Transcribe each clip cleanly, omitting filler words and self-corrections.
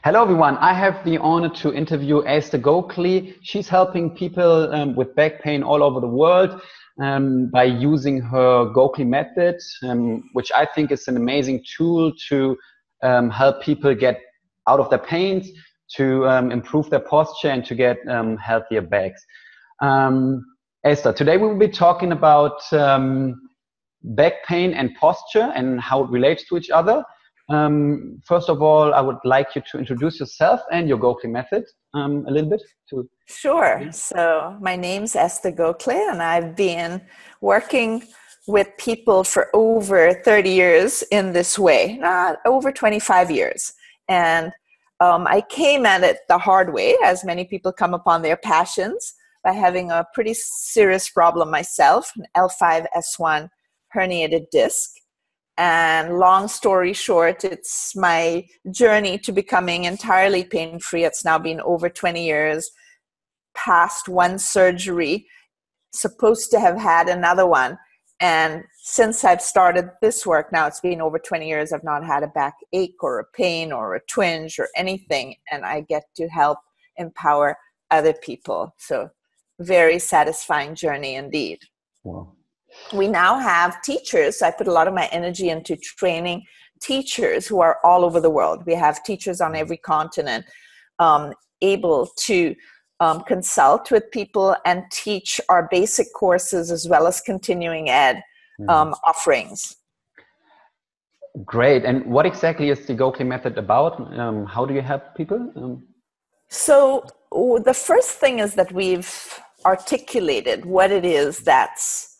Hello, everyone. I have the honor to interview Esther Gokhale. She's helping people with back pain all over the world by using her Gokhale Method, which I think is an amazing tool to help people get out of their pains, to improve their posture, and to get healthier backs. Esther, today we will be talking about back pain and posture and how it relates to each other. First of all, I would like you to introduce yourself and your Gokhale Method a little bit. Sure. So my name's Esther Gokhale, and I've been working with people for over 30 years in this way, not over 25 years. And I came at it the hard way, as many people come upon their passions, by having a pretty serious problem myself, an L5-S1 herniated disc. And long story short, it's my journey to becoming entirely pain-free. It's now been over 20 years, past one surgery, supposed to have had another one. And since I've started this work, now it's been over 20 years, I've not had a backache or a pain or a twinge or anything. And I get to help empower other people. So very satisfying journey indeed. Wow. We now have teachers. I put a lot of my energy into training teachers who are all over the world. We have teachers on every continent able to consult with people and teach our basic courses as well as continuing ed offerings. Great. And what exactly is the Gokhale Method about? How do you help people? So the first thing is that we've articulated what it is that's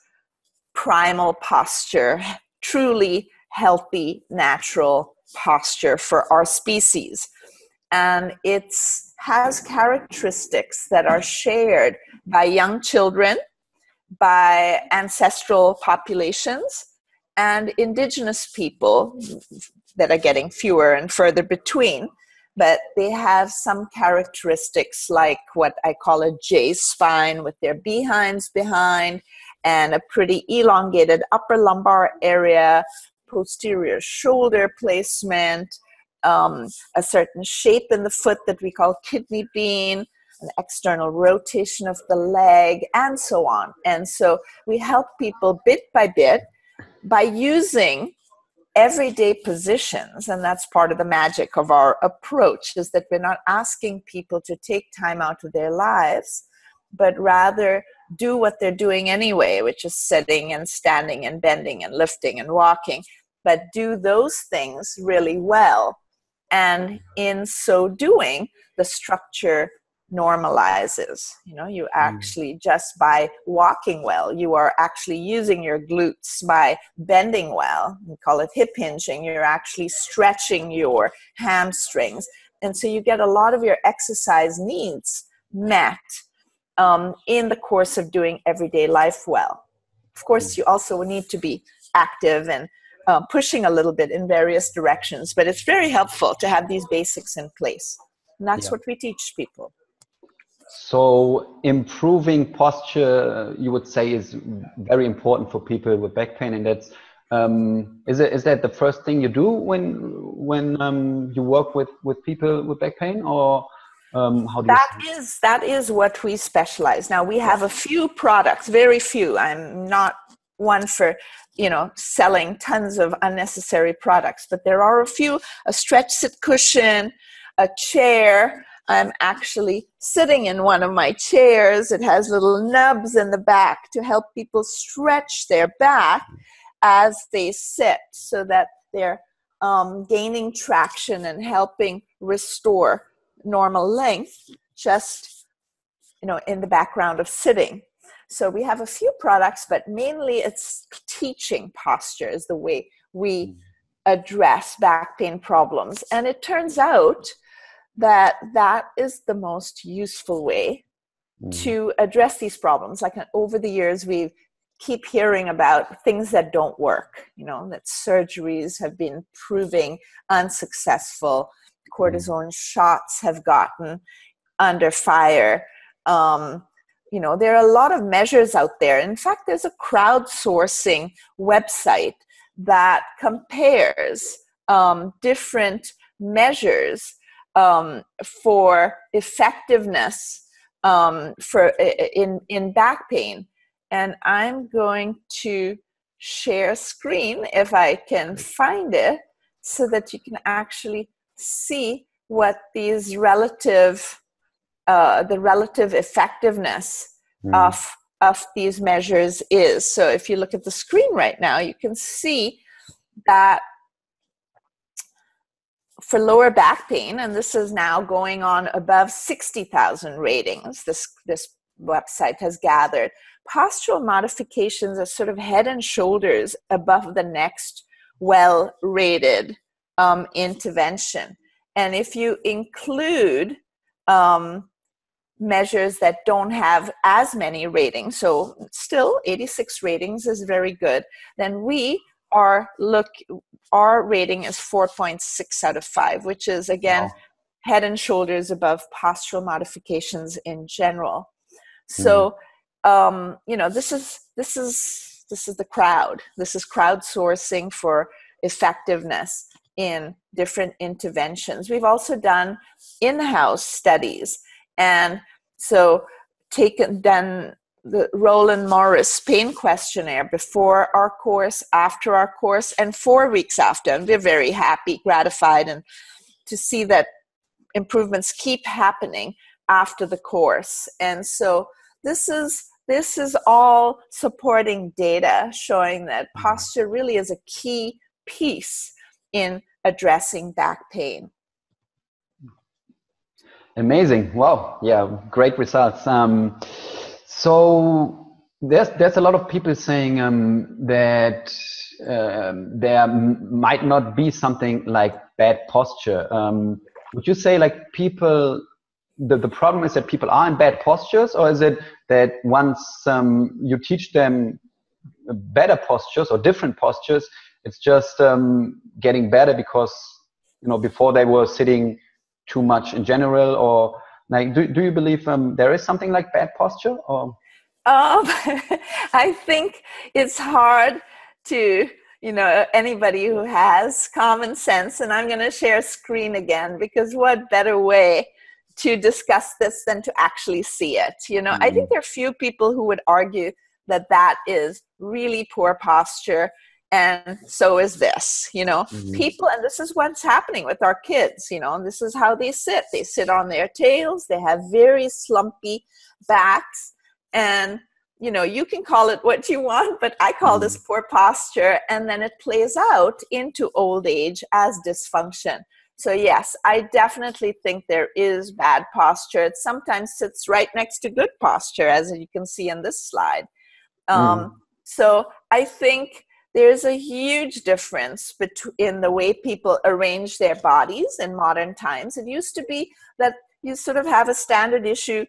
primal posture, truly healthy, natural posture for our species. And it has characteristics that are shared by young children, by ancestral populations, and indigenous people that are getting fewer and further between. But they have some characteristics like what I call a J spine with their behinds behind, and a pretty elongated upper lumbar area, posterior shoulder placement, a certain shape in the foot that we call kidney bean, an external rotation of the leg, and so on. And so we help people bit by bit by using everyday positions, and that's part of the magic of our approach, is that we're not asking people to take time out of their lives, but rather do what they're doing anyway, which is sitting and standing and bending and lifting and walking, but do those things really well. And in so doing, the structure normalizes. You know, you actually, just by walking well, you are actually using your glutes. By bending well, we call it hip hinging, you're actually stretching your hamstrings. And so you get a lot of your exercise needs met in the course of doing everyday life well. Of course, you also need to be active and pushing a little bit in various directions, but it's very helpful to have these basics in place. And that's what we teach people. So improving posture, you would say, is very important for people with back pain, and that's is that the first thing you do when you work with people with back pain, or how do that is what we specialize. Now we have a few products, very few. I'm not one for selling tons of unnecessary products, but there are a few: a stretch sit cushion, a chair. I'm actually sitting in one of my chairs. It has little nubs in the back to help people stretch their back as they sit, so that they're gaining traction and helping restore normal length just in the background of sitting. So we have a few products, but mainly it's teaching posture is the way we address back pain problems. And it turns out that is the most useful way to address these problems. Like over the years, we keep hearing about things that don't work, that surgeries have been proving unsuccessful. Cortisone shots have gotten under fire. There are a lot of measures out there. In fact, there's a crowdsourcing website that compares different measures for effectiveness in back pain. And I'm going to share screen if I can find it, so that you can actually see what these the relative effectiveness of these measures is. So if you look at the screen right now, you can see that for lower back pain, and this is now going on above 60,000 ratings, this website has gathered, postural modifications are sort of head and shoulders above the next well-rated intervention. And if you include measures that don't have as many ratings, so still 86 ratings is very good, then our rating is 4.6 out of 5, which is, again, wow, head and shoulders above postural modifications in general. So, this is the crowd. This is crowdsourcing for effectiveness in different interventions. We've also done in-house studies, and so done the Roland Morris pain questionnaire before our course, after our course, and 4 weeks after. And we're very happy, gratified, and to see that improvements keep happening after the course. And so this is all supporting data showing that posture really is a key piece in addressing back pain. Amazing. Wow. Yeah, great results. So there's a lot of people saying that there might not be something like bad posture. Would you say like people, the problem is that people are in bad postures, or is it that once you teach them better postures or different postures, it's just getting better because, before they were sitting too much in general? Or like, do you believe there is something like bad posture? Or I think it's hard to, anybody who has common sense, and I'm going to share screen again, because what better way to discuss this than to actually see it? I think there are few people who would argue that is really poor posture, and so is this, people, and this is what's happening with our kids, and this is how they sit on their tails, they have very slumpy backs, and you can call it what you want, but I call this poor posture, and then it plays out into old age as dysfunction. So yes, I definitely think there is bad posture. It sometimes sits right next to good posture, as you can see in this slide. So I think there's a huge difference in the way people arrange their bodies in modern times. It used to be that you sort of have a standard issue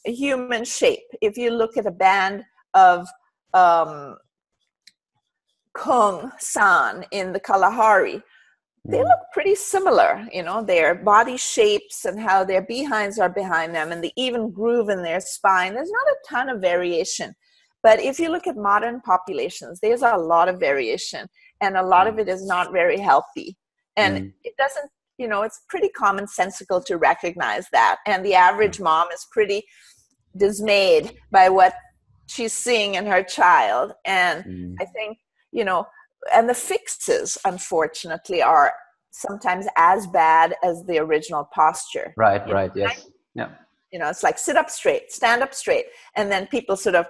human shape. If you look at a band of Kung San in the Kalahari, they look pretty similar, their body shapes and how their behinds are behind them and the even groove in their spine. There's not a ton of variation. But if you look at modern populations, there's a lot of variation, and a lot of it is not very healthy. And it doesn't, it's pretty commonsensical to recognize that. And the average mom is pretty dismayed by what she's seeing in her child. And I think, and the fixes, unfortunately, are sometimes as bad as the original posture. Right, yes. Yeah. It's like sit up straight, stand up straight. And then people sort of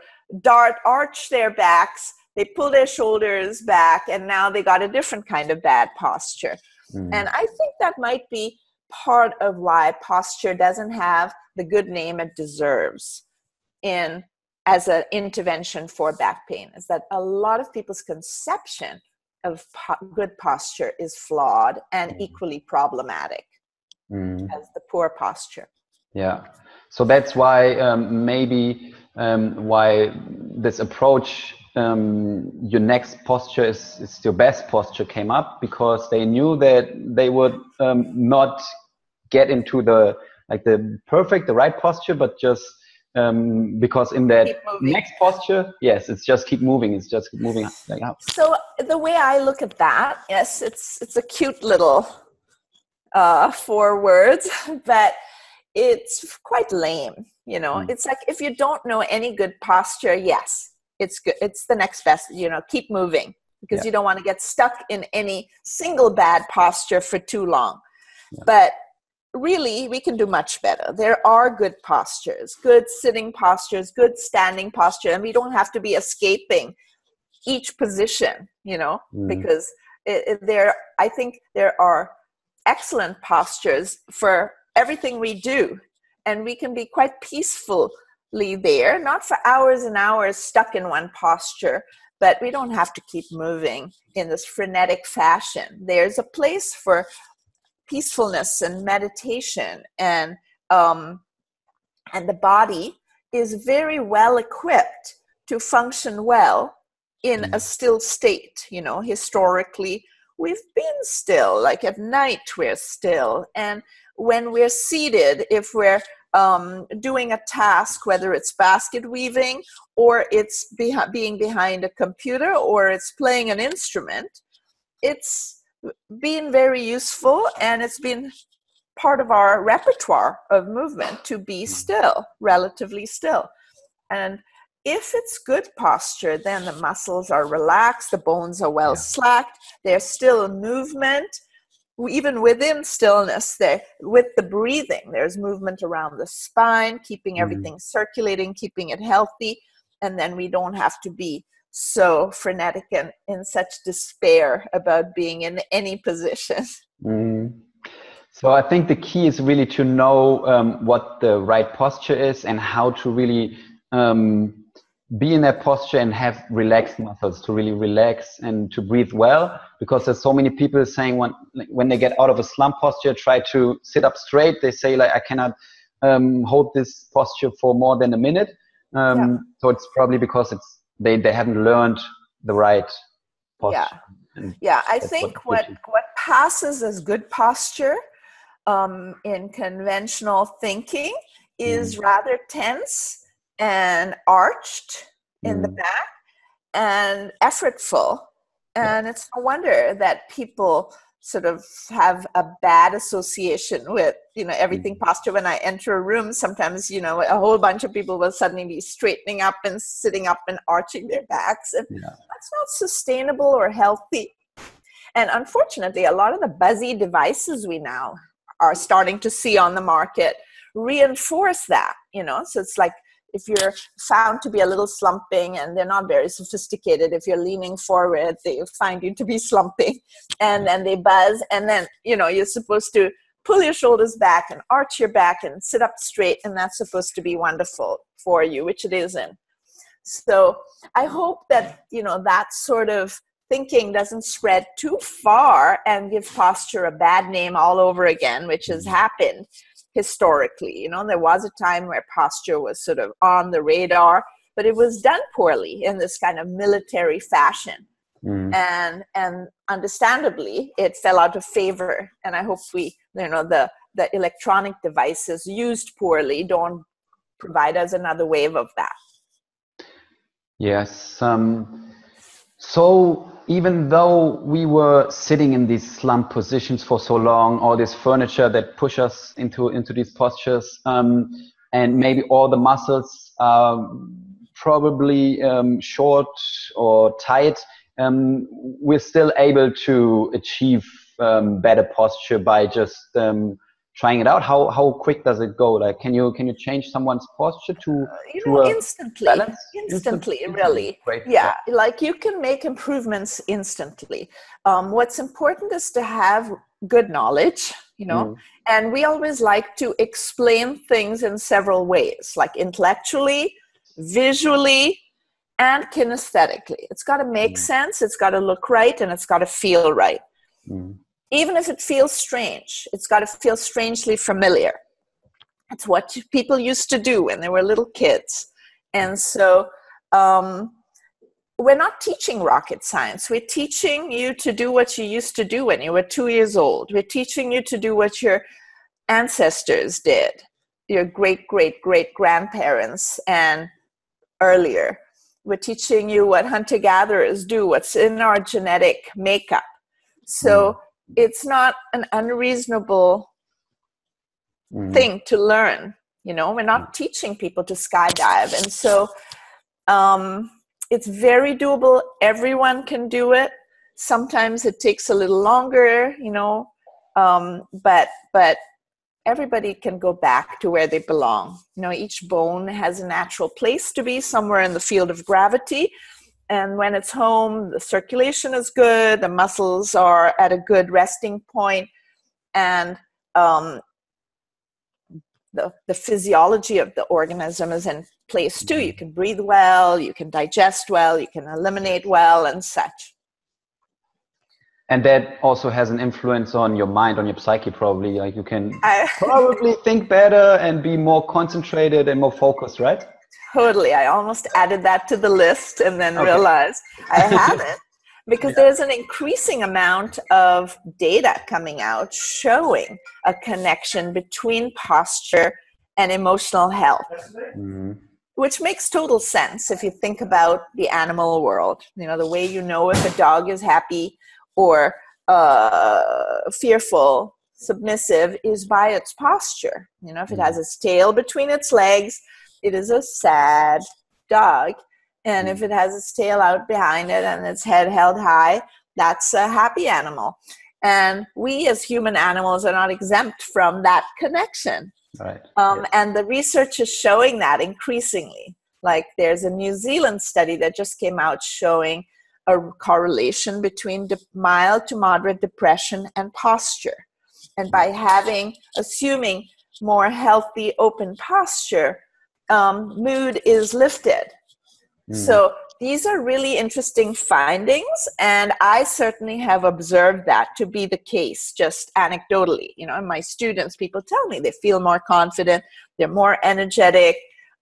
arch their backs, they pull their shoulders back, and now they got a different kind of bad posture. And I think that might be part of why posture doesn't have the good name it deserves as an intervention for back pain, is that a lot of people's conception of good posture is flawed and equally problematic as the poor posture. Yeah. So that's why maybe why this approach, your next posture is your best posture, came up, because they knew that they would not get into the right posture, but just because in that next posture, yes, it's just keep moving. It's just keep moving like up. So the way I look at that, yes, it's a cute little 4 words, but it's quite lame. It's like, if you don't know any good posture, yes, it's good. It's the next best, keep moving, because you don't want to get stuck in any single bad posture for too long. But really, we can do much better. There are good postures, good sitting postures, good standing posture, and we don't have to be escaping each position, because I think there are excellent postures for everything we do, and we can be quite peacefully there, not for hours and hours stuck in one posture, but we don't have to keep moving in this frenetic fashion. There's a place for peacefulness and meditation, and the body is very well equipped to function well in a still state. Historically, we've been still. Like at night, we're still. And when we're seated, if we're doing a task, whether it's basket weaving, or it's being behind a computer, or it's playing an instrument, it's been very useful, and it's been part of our repertoire of movement to be still, relatively still. And if it's good posture, then the muscles are relaxed, the bones are well slacked, there's still movement. Even within stillness, with the breathing, there's movement around the spine, keeping everything circulating, keeping it healthy, and then we don't have to be so frenetic and in such despair about being in any position. So I think the key is really to know what the right posture is, and how to really be in that posture and have relaxed muscles, to really relax and to breathe well. Because there's so many people saying when they get out of a slump posture, try to sit up straight. They say, like, I cannot hold this posture for more than a minute. So it's probably because they haven't learned the right posture. I think what passes as good posture in conventional thinking is rather tense and arched in the back and effortful. And it's no wonder that people sort of have a bad association with, everything posture. When I enter a room, sometimes, a whole bunch of people will suddenly be straightening up and sitting up and arching their backs. And that's not sustainable or healthy. And unfortunately, a lot of the buzzy devices we now are starting to see on the market reinforce that, So it's like, if you're found to be a little slumping, and they're not very sophisticated, if you're leaning forward, they find you to be slumping, and then they buzz, and then, you're supposed to pull your shoulders back and arch your back and sit up straight, and that's supposed to be wonderful for you, which it isn't. So I hope that, that sort of thinking doesn't spread too far and give posture a bad name all over again, which has happened historically. There was a time where posture was sort of on the radar, but it was done poorly in this kind of military fashion. And understandably, it fell out of favor. And I hope the electronic devices used poorly don't provide us another wave of that. Yes. So even though we were sitting in these slump positions for so long, all this furniture that push us into these postures, and maybe all the muscles are probably short or tight, we're still able to achieve better posture by just trying it out. How quick does it go? Like, can you change someone's posture to instantly, really? Great. Like, you can make improvements instantly. What's important is to have good knowledge, and we always like to explain things in several ways, like intellectually, visually, and kinesthetically. It's got to make sense, it's got to look right, and it's got to feel right. Even if it feels strange, it's got to feel strangely familiar. It's what people used to do when they were little kids. And so we're not teaching rocket science. We're teaching you to do what you used to do when you were 2 years old. We're teaching you to do what your ancestors did, your great-great-great-grandparents and earlier. We're teaching you what hunter-gatherers do, what's in our genetic makeup. So it's not an unreasonable thing to learn. You know, we're not teaching people to skydive. And so it's very doable. Everyone can do it. Sometimes it takes a little longer, you know, but everybody can go back to where they belong. You know, each bone has a natural place to be, somewhere in the field of gravity. And when it's home, the circulation is good, the muscles are at a good resting point, and the physiology of the organism is in place too. You can breathe well, you can digest well, you can eliminate well, and such. And that also has an influence on your mind, on your psyche, probably. Like you can probably think better and be more concentrated and more focused, right? Totally. I almost added that to the list and then realized I haven't, because there's an increasing amount of data coming out showing a connection between posture and emotional health, which makes total sense if you think about the animal world. You know, the way you know if a dog is happy or fearful, submissive, is by its posture. You know, if it has its tail between its legs, it is a sad dog. And if it has its tail out behind it and its head held high, that's a happy animal. And we as human animals are not exempt from that connection. Right. And the research is showing that increasingly. Like there's a New Zealand study that just came out showing a correlation between mild to moderate depression and posture. And by assuming more healthy, open posture, mood is lifted. So these are really interesting findings, and I certainly have observed that to be the case, just anecdotally. You know, my students, people tell me they feel more confident, they're more energetic,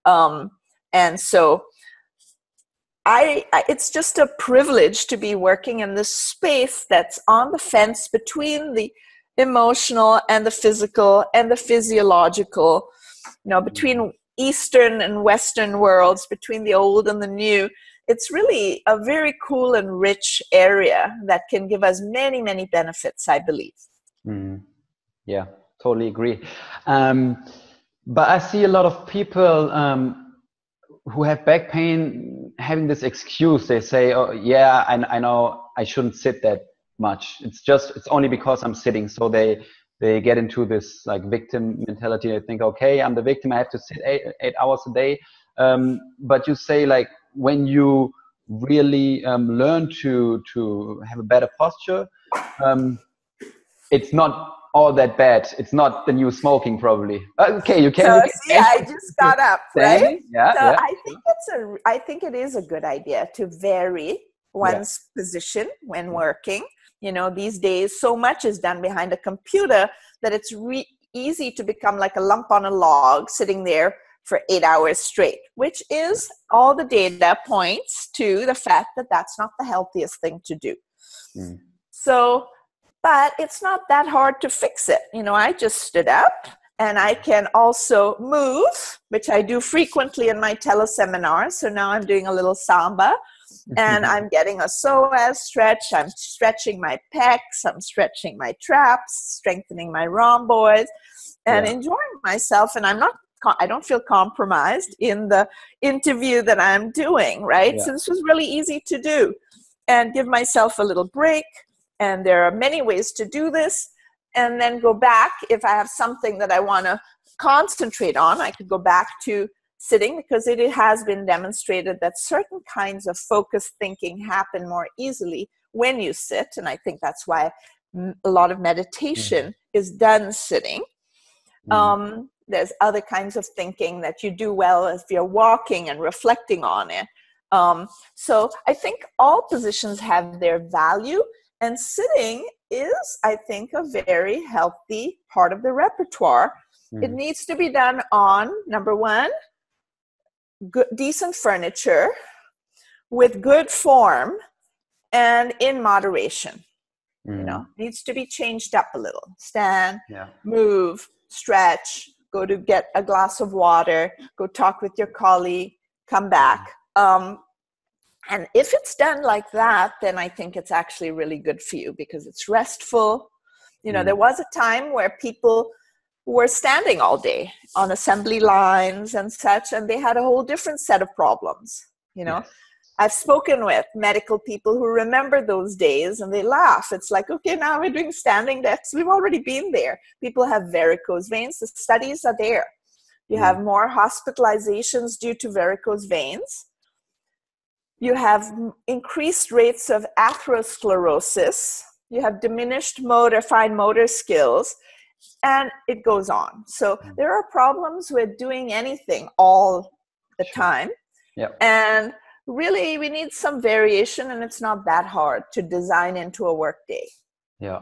and so it's just a privilege to be working in this space that's on the fence between the emotional and the physical and the physiological, you know, between Eastern and Western worlds, between the old and the new. It's really a very cool and rich area that can give us many, many benefits, I believe. Yeah, totally agree. But I see a lot of people who have back pain having this excuse. They say, oh yeah, I know I shouldn't sit that much. It's only because I'm sitting. So they get into this like victim mentality. They think, okay, I'm the victim, I have to sit 8 hours a day. But you say, like, when you really learn to have a better posture, it's not all that bad. It's not the new smoking, probably. Okay, you can. I just got up, right? Yeah. I think it is a good idea to vary one's position when working. You know, these days, so much is done behind a computer that it's easy to become like a lump on a log sitting there for 8 hours straight, which is all the data points to the fact that that's not the healthiest thing to do. So, but it's not that hard to fix it. You know, I just stood up, and I can also move, which I do frequently in my teleseminars. So now I'm doing a little samba. And I'm getting a psoas stretch. I'm stretching my pecs. I'm stretching my traps, strengthening my rhomboids, and enjoying myself. And I don't feel compromised in the interview that I'm doing, right? So this was really easy to do, and give myself a little break. And there are many ways to do this. And then go back. If I have something that I want to concentrate on, I could go back to sitting, because it has been demonstrated that certain kinds of focused thinking happen more easily when you sit. And I think that's why a lot of meditation is done sitting. There's other kinds of thinking that you do well if you're walking and reflecting on it. So I think all positions have their value, and sitting is, I think, a very healthy part of the repertoire. It needs to be done on, number one, good, decent furniture with good form and in moderation. You know, needs to be changed up a little. Stand, move, stretch, go to get a glass of water, go talk with your colleague, come back. And if it's done like that, then I think it's actually really good for you, because it's restful, You know, there was a time where people were standing all day on assembly lines and such, and they had a whole different set of problems. You know, Yes. I've spoken with medical people who remember those days and they laugh. It's like, okay, now we're doing standing desks. We've already been there. People have varicose veins. The studies are there. You have more hospitalizations due to varicose veins. You have increased rates of atherosclerosis. You have diminished fine motor skills. And it goes on. So there are problems with doing anything all the time. Yep. And really, we need some variation, and it's not that hard to design into a work day. Yeah.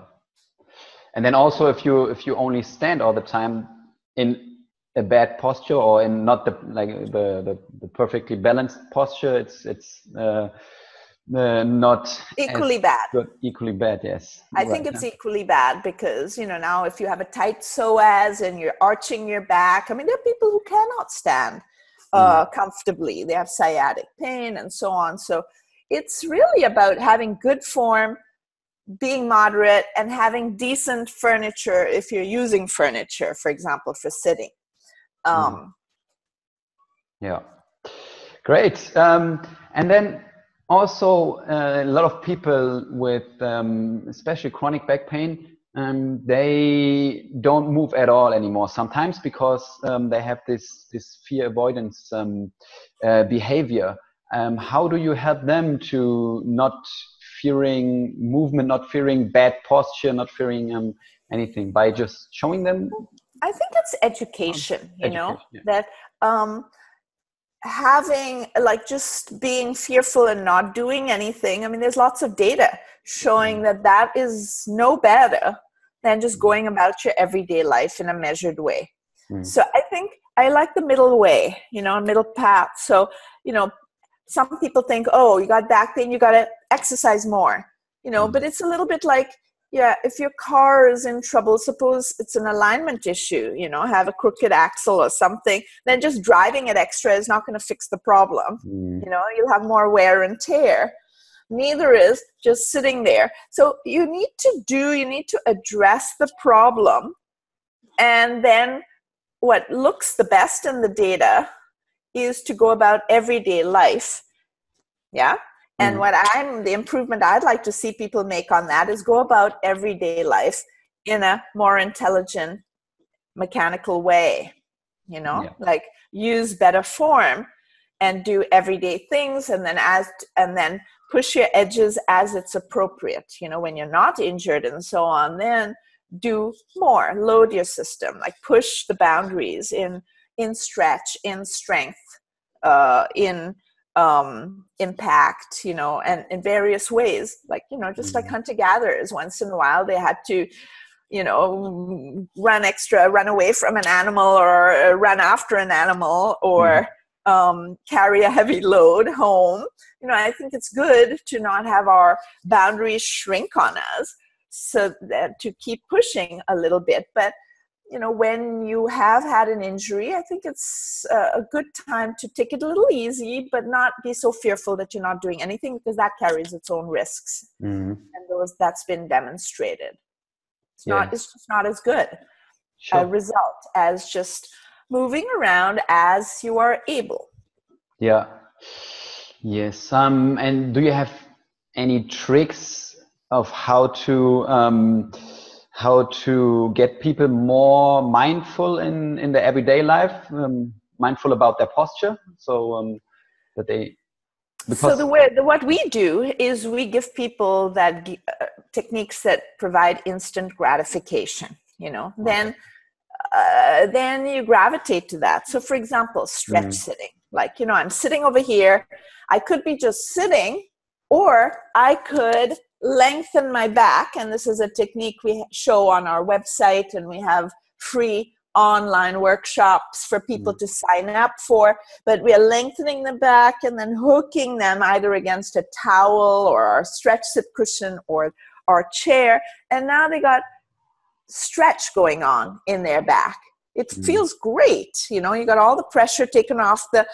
And then also, if you only stand all the time in a bad posture, or in not the perfectly balanced posture, it's not equally bad. Good. Equally bad, yes. I think it's equally bad because, you know, now if you have a tight psoas and you're arching your back, I mean, there are people who cannot stand comfortably. They have sciatic pain and so on. So it's really about having good form, being moderate, and having decent furniture if you're using furniture, for example, for sitting. Yeah. Great. And then also, a lot of people with especially chronic back pain, they don't move at all anymore. Sometimes because they have this fear avoidance behavior. How do you help them to not fearing movement, not fearing bad posture, not fearing anything, by just showing them? I think it's education, you know, that having, like, just being fearful and not doing anything. I mean, there's lots of data showing that is no better than just going about your everyday life in a measured way. So I think I like the middle way, you know, a middle path. So, you know, some people think, oh, you got back pain, you got to exercise more, you know, but it's a little bit like, yeah, if your car is in trouble, suppose it's an alignment issue, you know, have a crooked axle or something, then just driving it extra is not going to fix the problem. You know, you'll have more wear and tear. Neither is just sitting there. So you need to address the problem. And then what looks the best in the data is to go about everyday life. Yeah. And the improvement I'd like to see people make on that is go about everyday life in a more intelligent, mechanical way, you know, like use better form and do everyday things. And then push your edges as it's appropriate, you know, when you're not injured and so on, then do more, load your system, like push the boundaries in stretch, in strength, in impact, you know, and in various ways, like, you know, just like hunter-gatherers, once in a while they had to, you know, run away from an animal, or run after an animal, or carry a heavy load home. You know, I think it's good to not have our boundaries shrink on us, so that to keep pushing a little bit. But you know, when you have had an injury, I think it's a good time to take it a little easy, but not be so fearful that you're not doing anything, because that carries its own risks. And that's been demonstrated. It's just not as good a result as just moving around as you are able. Yeah. Yes. And do you have any tricks of how to get people more mindful in their everyday life, mindful about their posture, so that they? So what we do is we give people that techniques that provide instant gratification. You know, then you gravitate to that. So, for example, stretch sitting. Like, you know, I'm sitting over here. I could be just sitting, or I could lengthen my back. And this is a technique we show on our website, and we have free online workshops for people to sign up for. But we are lengthening the back and then hooking them either against a towel or our stretch sit cushion or our chair. And now they got stretch going on in their back. It feels great. You know, you got all the pressure taken off the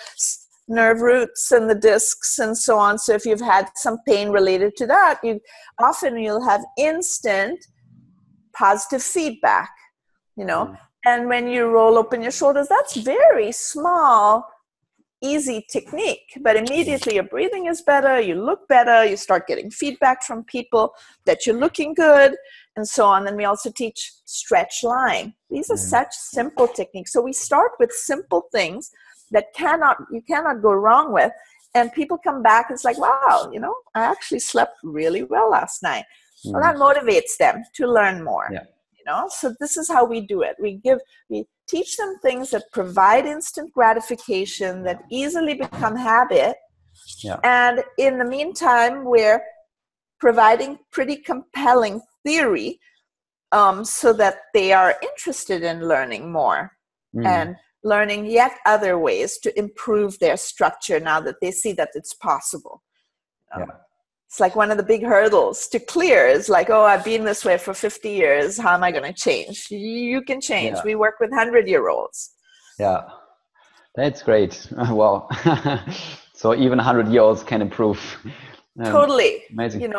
nerve roots and the discs and so on. So if you've had some pain related to that, you'll have instant positive feedback, and when you roll open your shoulders, that's very small, easy technique, but immediately your breathing is better, you look better, you start getting feedback from people that you're looking good, and so on. And we also teach stretch lying. These are such simple techniques. So we start with simple things that you cannot go wrong with, and people come back, it's like, wow, I actually slept really well last night. Well, that motivates them to learn more. So this is how we do it. We teach them things that provide instant gratification, that easily become habit. And in the meantime, we're providing pretty compelling theory, so that they are interested in learning more and learning yet other ways to improve their structure now that they see that it's possible. It's like one of the big hurdles to clear is like, oh, I've been this way for 50 years. How am I going to change? You can change. We work with 100-year-olds. Yeah, that's great. Wow. So even 100-year-olds can improve. Totally. Amazing.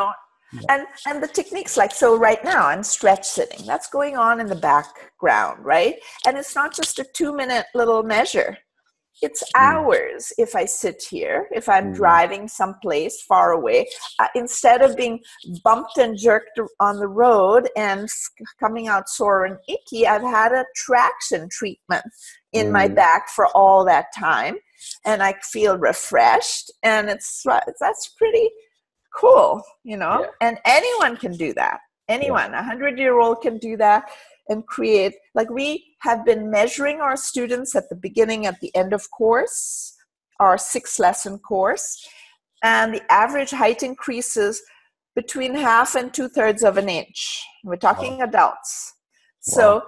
And the techniques, like, so right now I'm stretch sitting. That's going on in the background, right? And it's not just a 2-minute little measure. It's hours if I sit here, if I'm driving someplace far away. Instead of being bumped and jerked on the road and coming out sore and icky, I've had a traction treatment in my back for all that time. And I feel refreshed. And that's pretty cool, And anyone can do that. Anyone, 100-year-old can do that. And create, like, we have been measuring our students at the beginning, at the end of course, our 6-lesson course, and the average height increases between 1/2 and 2/3 of an inch. We're talking adults. So,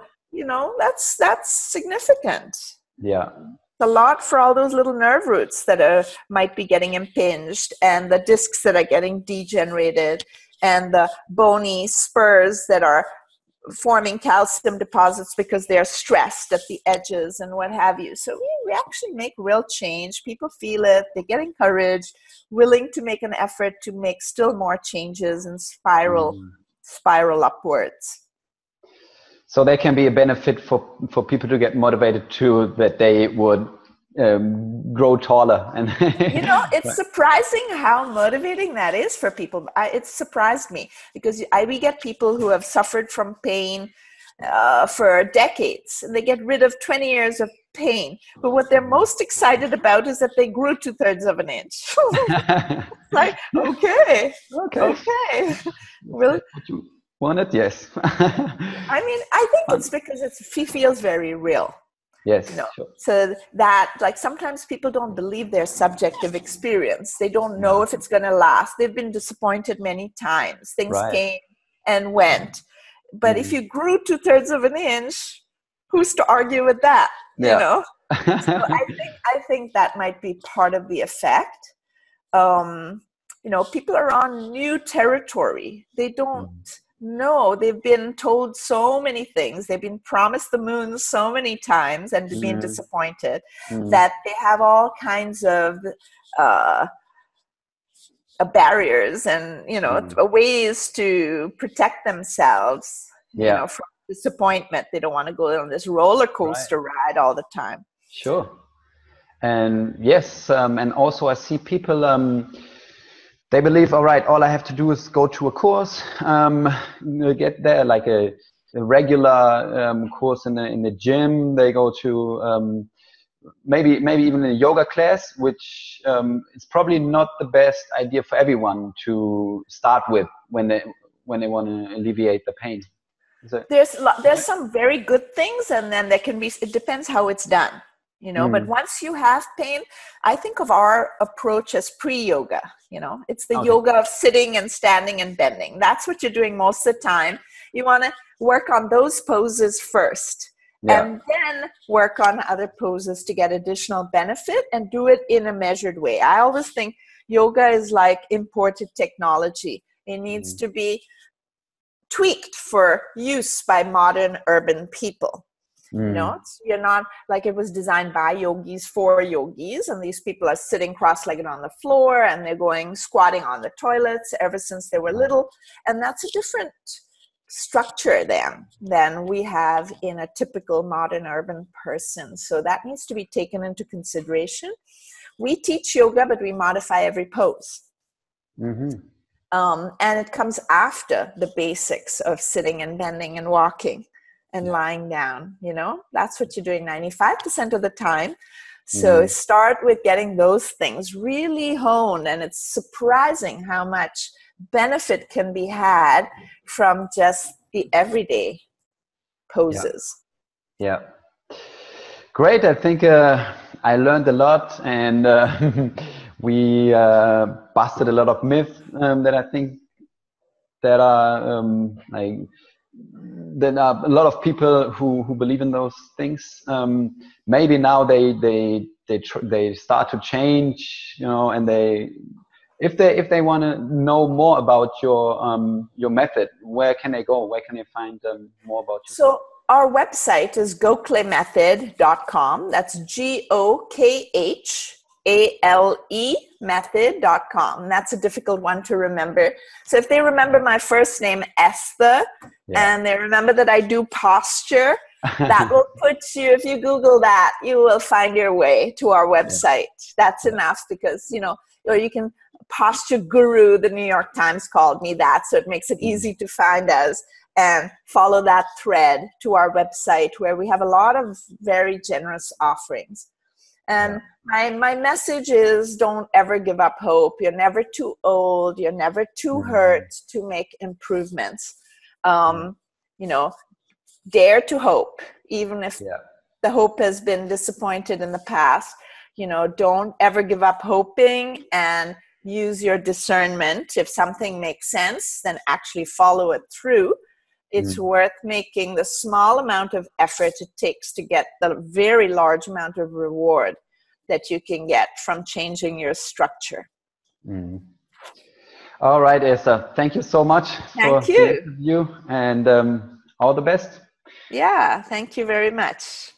that's significant. Yeah. It's a lot for all those little nerve roots that might be getting impinged, and the discs that are getting degenerated, and the bony spurs that are forming calcium deposits because they're stressed at the edges and what have you. So we actually make real change. People feel it. They get encouraged, willing to make an effort to make still more changes and spiral upwards. So there can be a benefit for people to get motivated too, that they would grow taller. And it's surprising how motivating that is for people. It surprised me because we get people who have suffered from pain for decades, and they get rid of 20 years of pain. But what they're most excited about is that they grew 2/3 of an inch. Like, okay. Well, you wanted, yes. I think it's because it feels very real. Yes. Sure. So that, like, sometimes people don't believe their subjective experience. They don't know if it's going to last. They've been disappointed many times. Things came and went. But if you grew 2/3 of an inch, who's to argue with that? So I think that might be part of the effect. People are on new territory. They don't know. They've been told so many things. They've been promised the moon so many times and been disappointed that they have all kinds of barriers and, ways to protect themselves, from disappointment. They don't want to go on this roller coaster ride all the time. Sure. And yes, and also I see people, they believe, all right, all I have to do is go to a course, get there, like a regular course in the gym. They go to maybe even a yoga class, which is probably not the best idea for everyone to start with when they want to alleviate the pain. There's some very good things, and then there can be. It depends how it's done. But once you have pain, I think of our approach as pre-yoga. It's the yoga of sitting and standing and bending. That's what you're doing most of the time. You want to work on those poses first, and then work on other poses to get additional benefit, and do it in a measured way. I always think yoga is like imported technology. It needs to be tweaked for use by modern urban people. You're not like it was designed by yogis for yogis, and these people are sitting cross-legged on the floor, and they're squatting on the toilets ever since they were little, and that's a different structure than we have in a typical modern urban person. So that needs to be taken into consideration. We teach yoga, but we modify every pose. Mm-hmm. And it comes after the basics of sitting and bending and walking and lying down. That's what you're doing 95% of the time. So start with getting those things really honed, and it's surprising how much benefit can be had from just the everyday poses. Yeah. Great. I think I learned a lot, and we busted a lot of myths that I think that are there are a lot of people who believe in those things. Maybe now they start to change, and if they want to know more about your method, where can they go? Where can they find more about you? So our website is gokhalemethod.com. That's GOKHALE method.com. That's a difficult one to remember. So if they remember my first name, Esther, and they remember that I do posture, that will put you, if you Google that, you will find your way to our website. That's enough, because, or you can posture guru, the New York Times called me that. So it makes it easy to find us and follow that thread to our website, where we have a lot of very generous offerings. And my message is, don't ever give up hope. You're never too old. You're never too hurt to make improvements. Dare to hope, even if the hope has been disappointed in the past. Don't ever give up hoping, and use your discernment. If something makes sense, then actually follow it through. It's worth making the small amount of effort it takes to get the very large amount of reward that you can get from changing your structure. All right, Esther. Thank you so much for the interview, and all the best. Yeah, thank you very much.